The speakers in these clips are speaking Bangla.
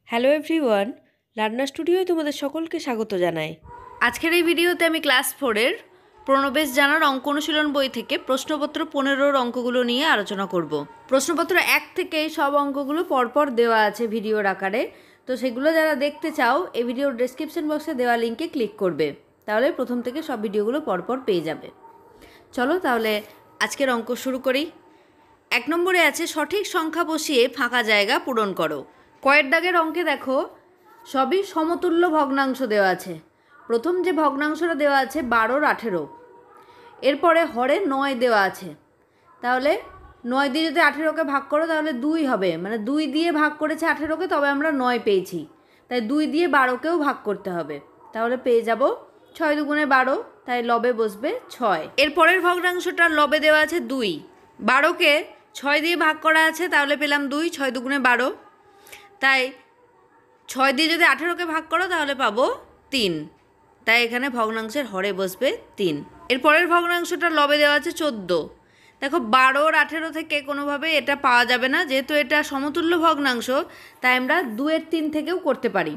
হ্যালো এভরিওয়ান, লার্নার স্টুডিওয় তোমাদের সকলকে স্বাগত জানাই। আজকের এই ভিডিওতে আমি ক্লাস 4-এর প্রণবেশ জানার অঙ্ক অনুশীলন বই থেকে প্রশ্নপত্র 15-র অঙ্কগুলো নিয়ে আলোচনা করব। প্রশ্নপত্র 1 থেকে সব অঙ্কগুলো পরপর দেওয়া আছে ভিডিওর আকারে, তো সেগুলো যারা দেখতে চাও এই ভিডিওর ডেসক্রিপশন বক্সে দেওয়া লিঙ্কে ক্লিক করবে, তাহলে প্রথম থেকে সব ভিডিওগুলো পরপর পেয়ে যাবে। চলো তাহলে আজকের অঙ্ক শুরু করি। 1 নম্বরে আছে সঠিক সংখ্যা বসিয়ে ফাঁকা জায়গা পূরণ করো। কয়ের দাগের অঙ্কে দেখো সবই সমতুল্য ভগ্নাংশ দেওয়া আছে। প্রথম যে ভগ্নাংশটা দেওয়া আছে 12 আর 18, এরপরে হরে 9 দেওয়া আছে। তাহলে 9 দিয়ে যদি 18কে ভাগ করো তাহলে 2 হবে, মানে 2 দিয়ে ভাগ করেছে 18কে, তবে আমরা 9 পেয়েছি, তাই 2 দিয়ে 12কেও ভাগ করতে হবে, তাহলে পেয়ে যাব 6 দুগুণে 12, তাই লবে বসবে 6। এরপরের ভগ্নাংশটার লবে দেওয়া আছে 2, 12কে 6 দিয়ে ভাগ করা আছে, তাহলে পেলাম 2, 6 দুগুণে 12, তাই 6 দিয়ে যদি 18কে ভাগ করো তাহলে পাবো 3, তাই এখানে ভগ্নাংশের হরে বসবে 3। এরপরের ভগ্নাংশটার লবে দেওয়া আছে 14। দেখো 12 আর 18 থেকে কোনোভাবে এটা পাওয়া যাবে না, যেহেতু এটা সমতুল্য ভগ্নাংশ, তাই আমরা 2 এর 3 থেকেও করতে পারি।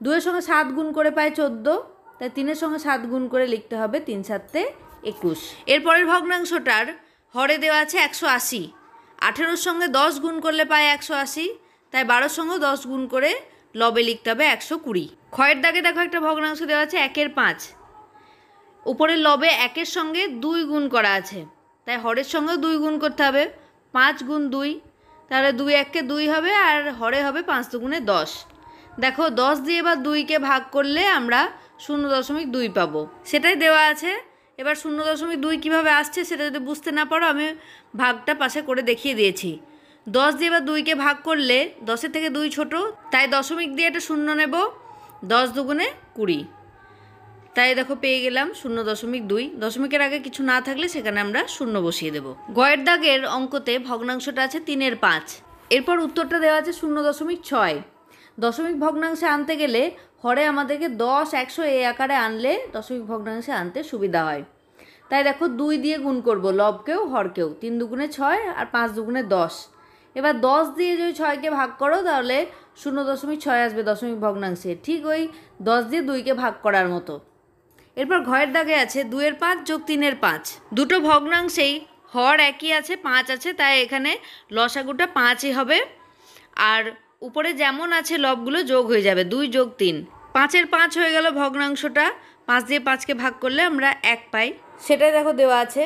2 এর সঙ্গে 7 গুণ করে পাই 14, তাই 3 এর সঙ্গে 7 গুণ করে লিখতে হবে 3 7 21। এরপরের ভগ্নাংশটার হরে দেওয়া আছে 180। 18-র সঙ্গে 10 গুণ করলে পাই 180, তাই 12-র সঙ্গে 10 গুণ করে লবে লিখতে হবে 120। ক্ষয়ের দাগে দেখো একটা ভগ্নাংশ দেওয়া আছে 1-এর 5। উপরের লবে 1-এর সঙ্গে 2 গুণ করা আছে, তাই হরের সঙ্গেও 2 গুণ করতে হবে, 5 গুণ 2, তাহলে 2 1-কে 2 হবে আর হরে হবে 5 দুগুণে 10। দেখো 10 দিয়ে এবার 2কে ভাগ করলে আমরা 0.2 পাবো, সেটাই দেওয়া আছে। এবার 0.2 কীভাবে আসছে সেটা যদি বুঝতে না পারো, আমি ভাগটা পাশে করে দেখিয়ে দিয়েছি। 10 দিয়ে এবার 2কে ভাগ করলে 10-এর থেকে 2 ছোট, তাই দশমিক দিয়ে এটা 0 নেব, 10 দুগুণে 20, তাই দেখো পেয়ে গেলাম 0.2। দশমিকের আগে কিছু না থাকলে সেখানে আমরা 0 বসিয়ে দেব। গয়ের দাগের অঙ্কতে ভগ্নাংশটা আছে 3-এর 5। এরপর উত্তরটা দেওয়া আছে 0.6। দশমিক ভগ্নাংশে আনতে গেলে হরে আমাদেরকে 10, 100 এই আকারে আনলে দশমিক ভগ্নাংশে আনতে সুবিধা হয়, তাই দেখো 2 দিয়ে গুণ করব লবকেও হরকেও, 3 দুগুণে 6 আর 5 দুগুণে 10। এবার 10 দিয়ে যদি 6কে ভাগ করো তাহলে 0.6 আসবে দশমিক ভগ্নাংশে, ঠিক ওই 10 দিয়ে 2কে ভাগ করার মতো। এরপর ঘয়ের দাগে আছে 2-এর 5 যোগ 3-এর 5। দুটো ভগ্নাংশেই হর একই আছে, 5 আছে, তাই এখানে লসাগুটা 5ই হবে, আর উপরে যেমন আছে লবগুলো যোগ হয়ে যাবে, 2 যোগ 3, 5-এর 5 হয়ে গেল ভগ্নাংশটা। 5 দিয়ে 5কে ভাগ করলে আমরা 1 পাই, সেটাই দেখো দেওয়া আছে।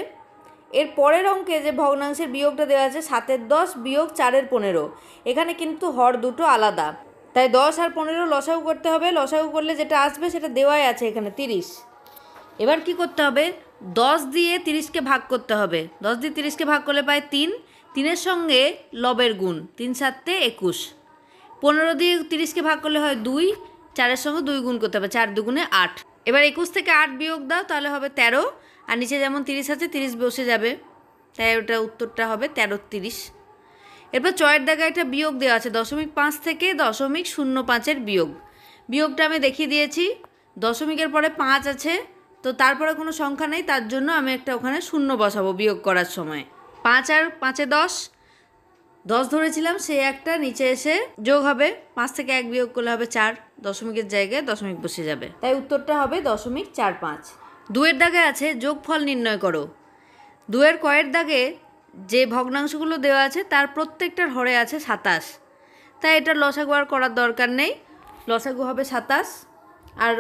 এর পরের অঙ্কে যে ভগ্নাংশের বিয়োগটা দেওয়া আছে 7-এর 10 বিয়োগ 4-এর 15, এখানে কিন্তু হর দুটো আলাদা, তাই 10 আর 15 লসাগু করতে হবে। লসাগু করলে যেটা আসবে সেটা দেওয়াই আছে এখানে 30। এবার কি করতে হবে, 10 দিয়ে 30কে ভাগ করতে হবে। 10 দিয়ে 30কে ভাগ করলে পাই 3, 3-এর সঙ্গে লবের গুণ, 3 7 21। 15 দিয়ে 30কে ভাগ করলে হয় 2, 4-এর সঙ্গে 2 গুণ করতে হবে, 4 দুগুণে 8। এবার 21 থেকে 8 বিয়োগ দাও, তাহলে হবে 13, আর নিচে যেমন 30 আছে 30 বসে যাবে, তাই ওটা উত্তরটা হবে 13-30। এরপর 6-এর দাগে একটা বিয়োগ দেওয়া আছে 0.5 থেকে 0.05-এর বিয়োগ। বিয়োগটা আমি দেখিয়ে দিয়েছি। দশমিকের পরে 5 আছে, তো তারপরে কোনো সংখ্যা নেই, তার জন্য আমি একটা ওখানে 0 বসাবো বিয়োগ করার সময়। 5 আর 5-এ 10, 10 ধরেছিলাম, সে একটা নিচে এসে যোগ হবে, 5 থেকে 1 বিয়োগ করলে হবে 4, দশমিকের জায়গায় দশমিক বসে যাবে, তাই উত্তরটা হবে 0.45। 2-এর দাগে আছে যোগফল নির্ণয় করো। 2-এর কয়ের দাগে যে ভগ্নাংশগুলো দেওয়া আছে তার প্রত্যেকটার হরে আছে 27, তাই এটার লসাগু আর করার দরকার নেই, লসাগু হবে 27। আর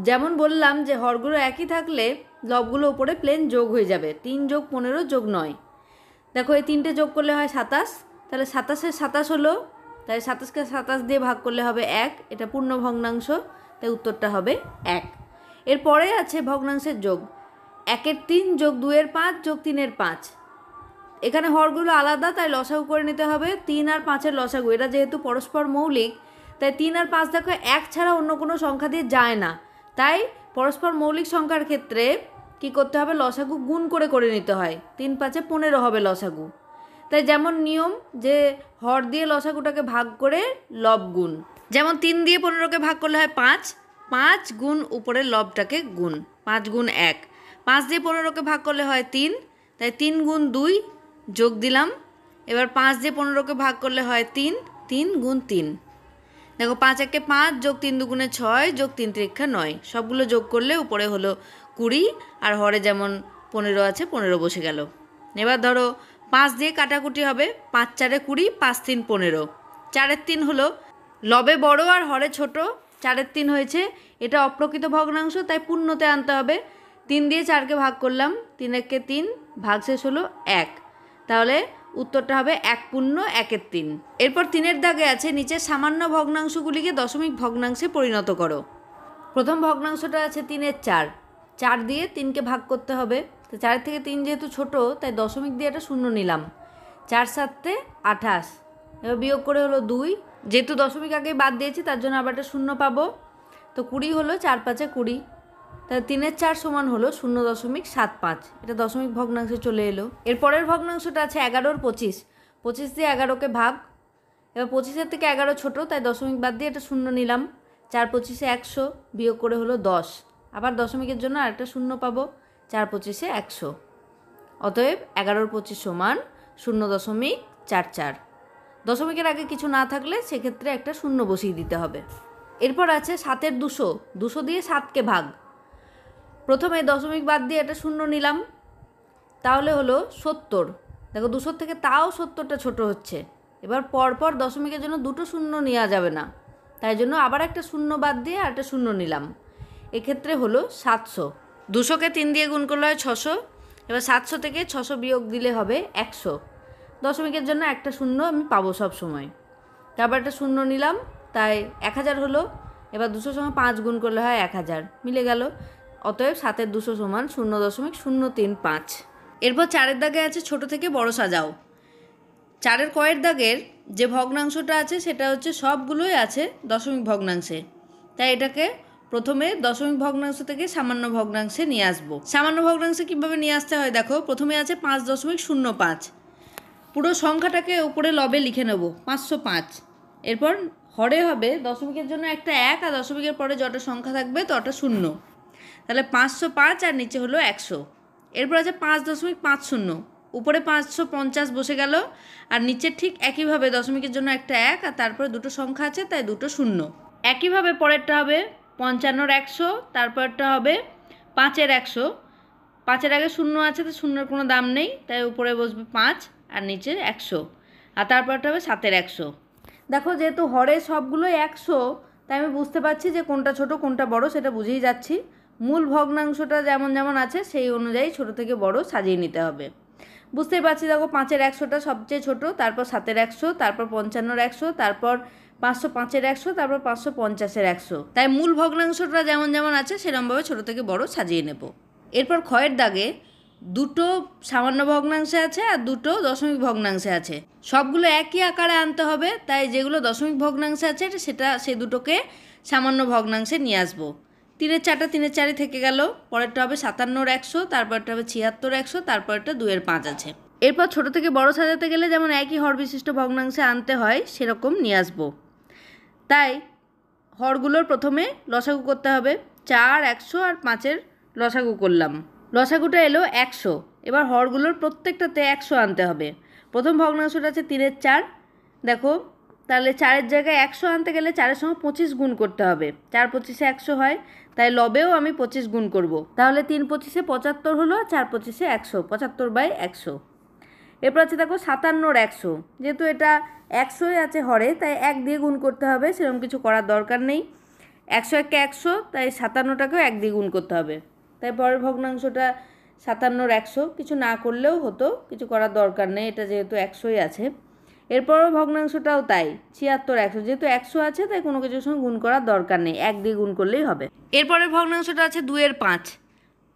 যেমন বললাম যে হরগুলো একই থাকলে লবগুলো উপরে প্লেন যোগ হয়ে যাবে, 3 যোগ 15 যোগ 9। দেখো এই 3টে যোগ করলে হয় 27, তাহলে 27-এর 27 হলো, তাই 27কে 27 দিয়ে ভাগ করলে হবে 1, এটা পূর্ণ ভগ্নাংশ, তাই উত্তরটা হবে 1। এরপরে আছে ভগ্নাংশের যোগ, 1-এর 3 যোগ 2-এর 5 যোগ 3-এর 5। এখানে হরগুলো আলাদা, তাই লসাগু করে নিতে হবে 3 আর 5-এর লসাগু। এটা যেহেতু পরস্পর মৌলিক, তাই 3 আর 5 দেখো 1 ছাড়া অন্য কোনো সংখ্যা দিয়ে যায় না, তাই পরস্পর মৌলিক সংখ্যার ক্ষেত্রে কি করতে হবে, লসাগু গুণ করে করে নিতে হয়। 3 5-এ 15 হবে লসাগু, তাই যেমন নিয়ম যে হর দিয়ে লসাগুটাকে ভাগ করে লব গুণ, যেমন 3 দিয়ে 15কে ভাগ করলে হয় 5, 5 গুণ উপরের লবটাকে গুণ, 5 গুণ 1। 5 দিয়ে 15কে ভাগ করলে হয় 3, তাই 3 গুণ 2 যোগ দিলাম। এবার 5 দিয়ে 15কে ভাগ করলে হয় 3, 3 গুণ 3, দেখো 5 একে 5 যোগ 3 দুগুণে 6 যোগ 3 ত্রিক্ষা 9, সবগুলো যোগ করলে উপরে হলো 20 আর হরে যেমন 15 আছে 15 বসে গেল। এবার ধরো 5 দিয়ে কাটাকুটি হবে, 5 4 20, 5 3 15, 4-এর 3 হলো, লবে বড় আর হরে ছোট, 4-এর 3 হয়েছে, এটা অপ্রকৃত ভগ্নাংশ তাই পূর্ণতে আনতে হবে। 3 দিয়ে 4কে ভাগ করলাম, 3 একে 3, ভাগশেষ হলো 1, তাহলে উত্তরটা হবে 1 পূর্ণ 1-এর 3। এরপর 3-এর দাগে আছে নিচের সামান্য ভগ্নাংশগুলিকে দশমিক ভগ্নাংশে পরিণত করো। প্রথম ভগ্নাংশটা আছে 3-এর 4, 4 দিয়ে 3কে ভাগ করতে হবে, তো 4 থেকে 3 যেহেতু ছোট তাই দশমিক দিয়ে এটা শূন্য নিলাম, 4 7 28, এবার বিয়োগ করে হলো 2, যেহেতু দশমিক আগে বাদ দিয়েছি তার জন্য আবার একটা শূন্য পাবো, তো 20 হলো, 4 5 20, তাহলে 3-এর 4 সমান হলো 0.75, এটা দশমিক ভগ্নাংশে চলে এলো। এরপরের ভগ্নাংশটা আছে 11-র 25, 25 দিয়ে 11কে ভাগ, এবার 25-এর থেকে 11 ছোট তাই দশমিক বাদ দিয়ে এটা শূন্য নিলাম, 4 25 100, বিয়োগ করে হলো 10, আবার দশমিকের জন্য আরেকটা শূন্য পাবো, 4 25 100, অতএব 11-র 25 সমান 0.44। দশমিকের আগে কিছু না থাকলে সেক্ষেত্রে একটা শূন্য বসিয়ে দিতে হবে। এরপর আছে 7-এর 200, 200 দিয়ে 7কে ভাগ, প্রথমে দশমিক বাদ দিয়ে এটা শূন্য নিলাম, তাহলে হলো 70, দেখো 200 থেকে তাও 70টা ছোট হচ্ছে, এবার পরপর দশমিকের জন্য দুটো শূন্য নেওয়া যাবে না, তাই জন্য আবার একটা শূন্য বাদ দিয়ে আর একটা শূন্য নিলাম, এক্ষেত্রে হলো 700। 200কে 3 দিয়ে গুণ করলে হয় 600, এবার 700 থেকে 600 বিয়োগ দিলে হবে 100, দশমিকের জন্য একটা শূন্য আমি পাবো সব সময়, তারপর একটা শূন্য নিলাম, তাই 1000 হলো, এবার 200 সঙ্গে 5 গুণ করলে হয় 1000, মিলে গেল, অতএব 7-এর 200 সমান 0.035। এরপর 4-এর দাগে আছে ছোট থেকে বড় সাজাও। 4-এর কয়ের দাগের যে ভগ্নাংশটা আছে সেটা হচ্ছে সবগুলোই আছে দশমিক ভগ্নাংশে, তাই এটাকে প্রথমে দশমিক ভগ্নাংশ থেকে সামান্য ভগ্নাংশে নিয়ে আসবো। সামান্য ভগ্নাংশে কীভাবে নিয়ে আসতে হয় দেখো, প্রথমে আছে 5.05, পুরো সংখ্যাটাকে উপরে লবে লিখে নেব 505, এরপর হরে হবে দশমিকের জন্য একটা 1 আর দশমিকের পরে যত সংখ্যা থাকবে তত শূন্য, তাহলে 505 আর নিচে হলো 100। এরপর আছে 5.50, উপরে 550 বসে গেল, আর নিচে ঠিক একইভাবে দশমিকের জন্য একটা 1 আর তারপরে দুটো সংখ্যা আছে তাই দুটো শূন্য। একইভাবে পরেরটা হবে 55-র 100, তারপরটা হবে 5-এর 100, 5-এর আগে শূন্য আছে তো শূন্যের কোনো দাম নেই তাই উপরে বসবে 5 আর নিচে 100, আর তারপরটা হবে 7-এর 100। দেখো যেহেতু হরে সবগুলোই 100 তাই আমি বুঝতে পারছি যে কোনটা ছোট কোনটা বড় সেটা বুঝেই যাচ্ছি, মূল ভগ্নাংশটা যেমন যেমন আছে সেই অনুযায়ী ছোট থেকে বড় সাজিয়ে নিতে হবে। বুঝতেই পারছি দেখো 5-এর 100টা সবচেয়ে ছোট, তারপর 7-এর 100, তারপর 55-র 100, তারপর 505-এর 100, তারপর 550-এর 100, তাই মূল ভগ্নাংশটা যেমন যেমন আছে সেরকমভাবে ছোট থেকে বড় সাজিয়ে নেব। এরপর ক্ষয়ের দাগে দুটো সামান্য ভগ্নাংশে আছে আর দুটো দশমিক ভগ্নাংশে আছে, সবগুলো একই আকারে আনতে হবে, তাই যেগুলো দশমিক ভগ্নাংশে আছে সেই দুটোকে সামান্য ভগ্নাংশে নিয়ে আসবো। 3-এর 4টা 3-এর 4ই থেকে গেল, পরেরটা হবে 57-র 100, তারপরটা হবে 76-র 100, তারপরটা 2-এর 5 আছে। এরপর ছোট থেকে বড় সাজাতে গেলে যেমন একই হর বিশিষ্ট ভগ্নাংশে আনতে হয় সেরকম নিয়ে আসবো, তাই হরগুলোর প্রথমে লসাগু করতে হবে, 4 100 আর 5-এর লসাগু করলাম, লসাগুটা এলো 100, এবার হরগুলোর প্রত্যেকটাতে 100 আনতে হবে। প্রথম ভগ্নাংশটা আছে 3-এর 4, দেখো তাহলে 4-এর জায়গায় 100 আনতে গেলে 4-এর সঙ্গে 25 গুণ করতে হবে, 4 25-এ 100 হয়, তাই লবেও আমি 25 গুণ করব, তাহলে 3 25-এ 75 হলো, 4 25-এ 100, 75/100। এরপর আছে দেখো 57-র 100, যেহেতু এটা 100ই আছে হরে তাই 1 দিয়ে গুণ করতে হবে, সেরকম কিছু করার দরকার নেই, 100 একে 100, তাই 57টাকেও 1 দিয়ে গুণ করতে হবে, তাই পরের ভগ্নাংশটা 57-র 100, কিছু না করলেও হতো, কিছু করার দরকার নেই, এটা যেহেতু 100ই আছে। এরপরও ভগ্নাংশটাও তাই 76-র 100, যেহেতু 100 আছে তাই কোনো কিছুর সঙ্গে গুণ করার দরকার নেই, 1 দিয়ে গুণ করলেই হবে। এরপরের ভগ্নাংশটা আছে 2-এর 5,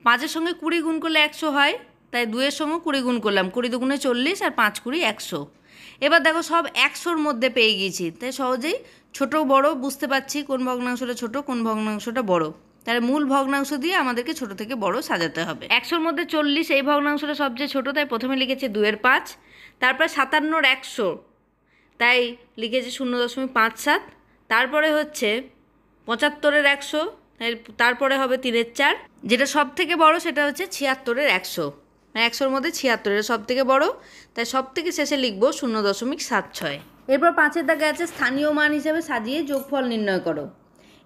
5-এর সঙ্গে 20 গুণ করলে 100 হয়, তাই 2-এর সঙ্গে 20 গুণ করলাম, 20 দুগুণে 40 আর 5 20 100। এবার দেখো সব 100-র মধ্যে পেয়ে গিয়েছি, তাই সহজেই ছোট বড় বুঝতে পারছি কোন ভগ্নাংশটা ছোট কোন ভগ্নাংশটা বড়, তাহলে মূল ভগ্নাংশ দিয়ে আমাদেরকে ছোট থেকে বড় সাজাতে হবে। 100-র মধ্যে 40 এই ভগ্নাংশটা সবচেয়ে ছোট, তাই প্রথমে লিখেছি 2-এর 5, তারপর 57-র 100, তাই লিখেছি 0.57, তারপরে হচ্ছে 75-র 100, তারপরে হবে 3-এর 4, যেটা সব থেকে বড় সেটা হচ্ছে 76-র 100, 100-র মধ্যে 76 সব থেকে বড়, তাই সব থেকে শেষে লিখবো 0.76। এরপর 5-এর দাগে আছে স্থানীয় মান হিসেবে সাজিয়ে যোগফল নির্ণয় করো।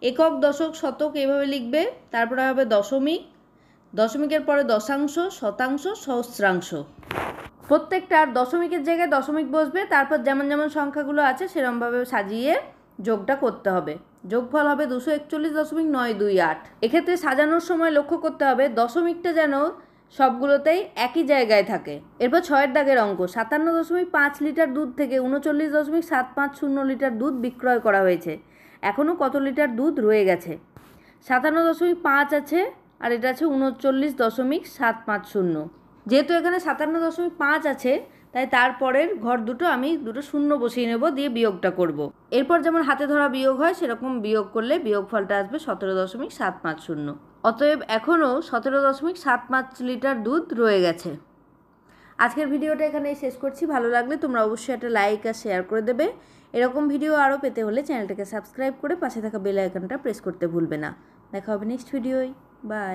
একক, দশক, শতক এইভাবে লিখবে। তারপরে হবে দশমিক, দশমিকের পরে দশাংশ, শতাংশ, সহস্রাংশ। প্রত্যেকটার দশমিকের জায়গায় দশমিক বসবে, তারপর যেমন যেমন সংখ্যাগুলো আছে সেরকমভাবে সাজিয়ে যোগটা করতে হবে। যোগফল হবে 241.928। এক্ষেত্রে সাজানোর সময় লক্ষ্য করতে হবে দশমিকটা যেন সবগুলোতেই একই জায়গায় থাকে। এরপর 6-এর দাগের অঙ্ক, 57.5 লিটার দুধ থেকে 39.750 লিটার দুধ বিক্রয় করা হয়েছে। এখনও কত লিটার দুধ রয়ে গেছে? 57.5 আছে আর এটা আছে 39.750। যেহেতু এখানে 57.5 আছে তাই তারপরের ঘর দুটো আমি দুটো শূন্য বসিয়ে নেব, দিয়ে বিয়োগটা করব। এরপর যেমন হাতে ধরা বিয়োগ হয় সেরকম বিয়োগ করলে বিয়োগফলটা আসবে 17.750। অতএব এখনও 17.75 লিটার দুধ রয়ে গেছে। আজকের ভিডিওটা এখানেই শেষ করছি। ভালো লাগলে তোমরা অবশ্যই একটা লাইক আর শেয়ার করে দেবে। এরকম ভিডিও আরও পেতে হলে চ্যানেলটাকে সাবস্ক্রাইব করে পাশে থাকা বেল আইকনটা প্রেস করতে ভুলবে না। দেখা হবে নেক্সট ভিডিওয়। বাই।